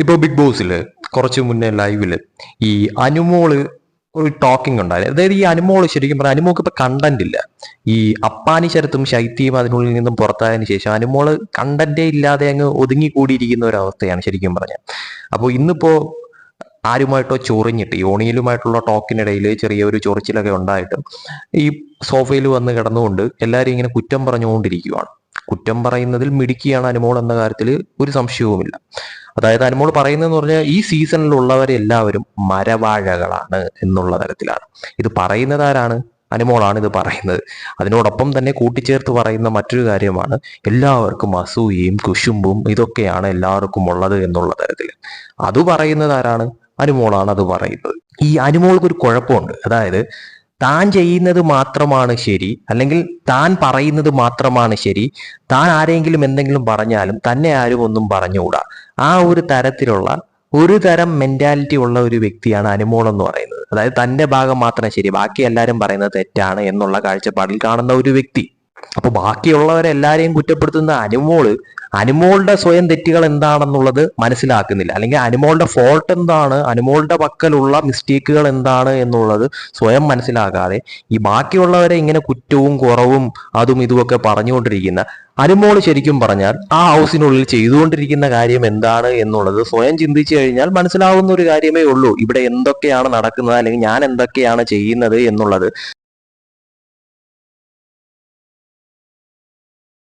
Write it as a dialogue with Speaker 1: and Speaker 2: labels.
Speaker 1: ഇപ്പോൾ ബിഗ് ബോസില് കുറച്ച് മുന്നേ ലൈവില് ഈ അനുമോള് ഒരു ടോക്കിംഗ് ഉണ്ടായിരുന്നു. അതായത് ഈ അനുമോള് ശരിക്കും പറഞ്ഞാൽ അനുമോൾക്ക് ഇപ്പൊ കണ്ടന്റ് ഇല്ല. ഈ അപ്പാനി ശരത്തും ശൈത്യയും അതിനുള്ളിൽ നിന്നും പുറത്തായതിനു ശേഷം അനുമോള് കണ്ടന്റേ ഇല്ലാതെ അങ്ങ് ഒതുങ്ങിക്കൂടിയിരിക്കുന്ന ഒരു അവസ്ഥയാണ് ശരിക്കും പറഞ്ഞാൽ. അപ്പോൾ ഇന്നിപ്പോ ആരുമായിട്ടോ ചൊറിഞ്ഞിട്ട് യോണിയിലുമായിട്ടുള്ള ടോക്കിനിടയിൽ ചെറിയൊരു ചൊറിച്ചിലൊക്കെ ഉണ്ടായിട്ട് ഈ സോഫയിൽ വന്ന് കിടന്നുകൊണ്ട് എല്ലാവരും ഇങ്ങനെ കുറ്റം പറഞ്ഞുകൊണ്ടിരിക്കുകയാണ്. കുറ്റം പറയുന്നതിൽ മിടുക്കിയാണ് അനുമോൾ എന്ന കാര്യത്തിൽ ഒരു സംശയവുമില്ല. അതായത് അനുമോൾ പറയുന്നതെന്ന് പറഞ്ഞാൽ ഈ സീസണിലുള്ളവരെല്ലാവരും മരവാഴകളാണ് എന്നുള്ള തരത്തിലാണ്. ഇത് പറയുന്നത് ആരാണ്? അനുമോളാണ് ഇത് പറയുന്നത്. അതിനോടൊപ്പം തന്നെ കൂട്ടിച്ചേർത്ത് പറയുന്ന മറ്റൊരു കാര്യമാണ് എല്ലാവർക്കും അസൂയയും കുശുമ്പും ഇതൊക്കെയാണ് എല്ലാവർക്കും ഉള്ളത് എന്നുള്ള തരത്തിൽ. അത് പറയുന്നത് ആരാണ്? അനുമോളാണ് അത് പറയുന്നത്. ഈ അനുമോൾക്ക് ഒരു കുഴപ്പമുണ്ട്. അതായത് താൻ ചെയ്യുന്നത് മാത്രമാണ് ശരി, അല്ലെങ്കിൽ താൻ പറയുന്നത് മാത്രമാണ് ശരി, താൻ ആരെങ്കിലും എന്തെങ്കിലും പറഞ്ഞാലും തന്നെ ആരും ഒന്നും പറഞ്ഞുകൂടാ. ആ ഒരു തരത്തിലുള്ള ഒരു തരം മെന്റാലിറ്റി ഉള്ള ഒരു വ്യക്തിയാണ് അനുമോൾ എന്ന് പറയുന്നത്. അതായത് തന്റെ ഭാഗം മാത്രം ശരി, ബാക്കി എല്ലാവരും പറയുന്നത് തെറ്റാണ് എന്നുള്ള കാഴ്ചപ്പാടിൽ കാണുന്ന ഒരു വ്യക്തി. അപ്പൊ ബാക്കിയുള്ളവരെല്ലാരെയും കുറ്റപ്പെടുത്തുന്ന അനുമോളുടെ സ്വയം തെറ്റുകൾ എന്താണെന്നുള്ളത് മനസ്സിലാക്കുന്നില്ല, അല്ലെങ്കിൽ അനുമോളുടെ ഫോൾട്ട് എന്താണ്, അനുമോളുടെ പക്കലുള്ള മിസ്റ്റേക്കുകൾ എന്താണ് എന്നുള്ളത് സ്വയം മനസ്സിലാക്കാതെ ഈ ബാക്കിയുള്ളവരെ ഇങ്ങനെ കുറ്റവും കുറവും അതും ഇതുമൊക്കെ പറഞ്ഞുകൊണ്ടിരിക്കുന്ന അനുമോൾ ശരിക്കും പറഞ്ഞാൽ ആ ഹൗസിനുള്ളിൽ ചെയ്തുകൊണ്ടിരിക്കുന്ന കാര്യം എന്താണ് എന്നുള്ളത് സ്വയം ചിന്തിച്ചു കഴിഞ്ഞാൽ മനസ്സിലാവുന്ന ഒരു കാര്യമേ ഉള്ളൂ. ഇവിടെ എന്തൊക്കെയാണ് നടക്കുന്നത്, അല്ലെങ്കിൽ ഞാൻ എന്തൊക്കെയാണ് ചെയ്യുന്നത് എന്നുള്ളത്